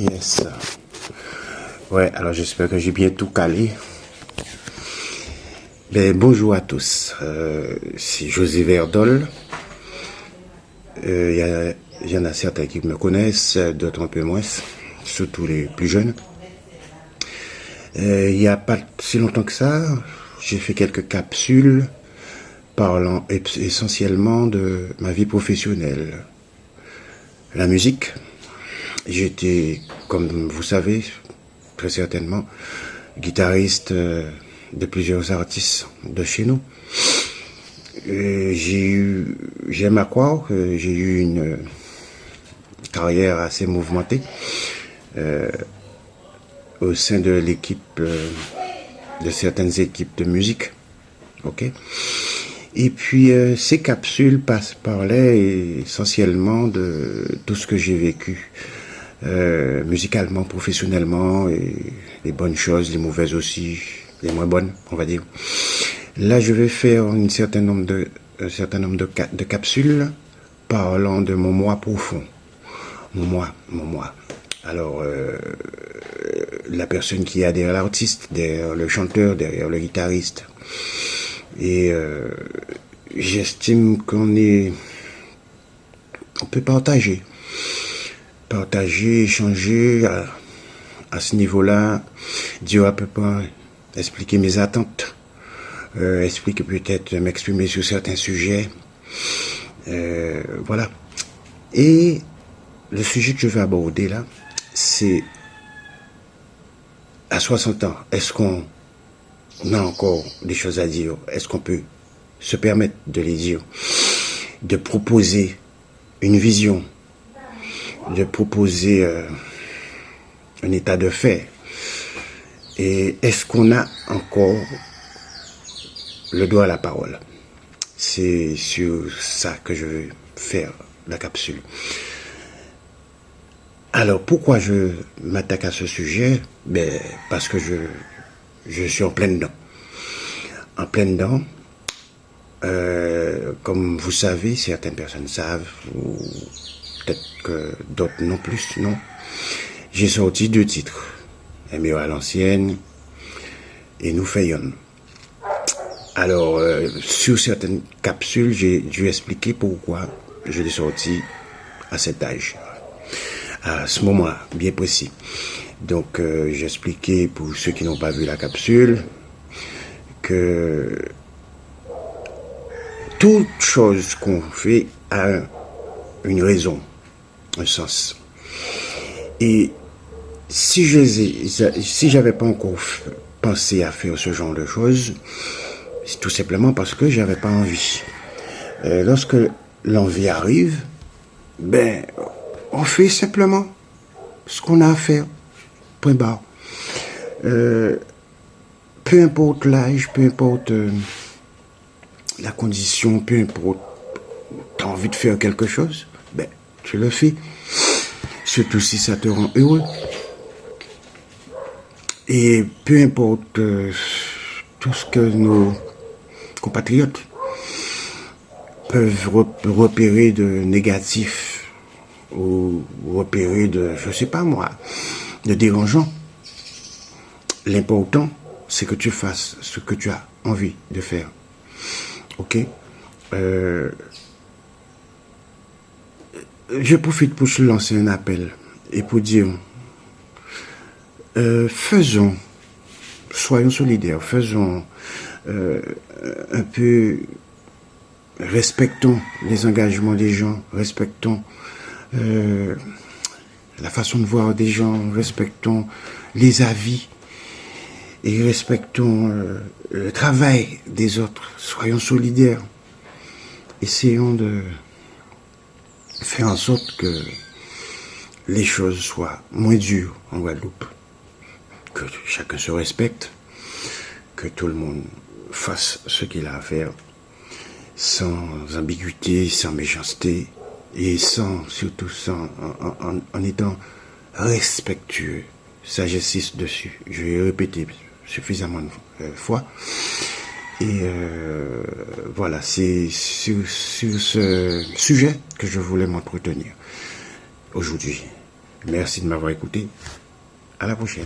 Yes. Ouais, alors j'espère que j'ai bien tout calé. Ben, bonjour à tous. C'est José Verdol. Il y en a certains qui me connaissent, d'autres un peu moins, surtout les plus jeunes. Il n'y a pas si longtemps que ça, j'ai fait quelques capsules parlant essentiellement de ma vie professionnelle. La musique. J'étais, comme vous savez, très certainement, guitariste de plusieurs artistes de chez nous. J'aime à croire que j'ai eu une carrière assez mouvementée au sein de l'équipe, de certaines équipes de musique. Ok. Et puis ces capsules parlaient essentiellement de tout ce que j'ai vécu. Musicalement, professionnellement, et les bonnes choses, les mauvaises aussi, les moins bonnes, on va dire. Là, je vais faire un certain nombre de capsules parlant de mon moi profond. Mon moi. Alors, la personne qui est derrière l'artiste, derrière le chanteur, derrière le guitariste. Et j'estime on peut partager, échanger à ce niveau-là, dire à peu près, expliquer mes attentes, expliquer peut-être, m'exprimer sur certains sujets, voilà. Et le sujet que je vais aborder là, c'est à 60 ans, est-ce qu'on a encore des choses à dire? Est-ce qu'on peut se permettre de les dire? De proposer une vision, de proposer un état de fait. Et est-ce qu'on a encore le droit à la parole? C'est sur ça que je veux faire la capsule. Alors, pourquoi je m'attaque à ce sujet? Ben, parce que je suis en plein dedans. En plein dedans. Comme vous savez, certaines personnes savent, ou peut-être que d'autres non plus, non. J'ai sorti 2 titres. Aimer à l'ancienne et Nous Fayonne. Alors, sur certaines capsules, j'ai dû expliquer pourquoi je l'ai sorti à cet âge. À ce moment-là, bien précis. Donc, j'ai expliqué pour ceux qui n'ont pas vu la capsule que toute chose qu'on fait a une raison, un sens. Et si j'avais pas encore pensé à faire ce genre de choses, c'est tout simplement parce que j'avais pas envie. Lorsque l'envie arrive, ben, on fait simplement ce qu'on a à faire. Point barre. Peu importe l'âge, peu importe la condition, peu importe, t'as envie de faire quelque chose, ben, tu le fais. Surtout si ça te rend heureux. Et peu importe tout ce que nos compatriotes peuvent repérer de négatif ou repérer de, je sais pas moi, de dérangeant. L'important, c'est que tu fasses ce que tu as envie de faire. Ok? Je profite pour lancer un appel et pour dire soyons solidaires, un peu, respectons les engagements des gens, respectons la façon de voir des gens, respectons les avis et respectons le travail des autres. Soyons solidaires. Essayons de faire en sorte que les choses soient moins dures en Guadeloupe, que chacun se respecte, que tout le monde fasse ce qu'il a à faire, sans ambiguïté, sans méchanceté, et surtout en étant respectueux. Ça, j'insiste dessus. Je vais répéter suffisamment de fois. Et voilà, c'est sur ce sujet que je voulais m'entretenir aujourd'hui. Merci de m'avoir écouté. À la prochaine.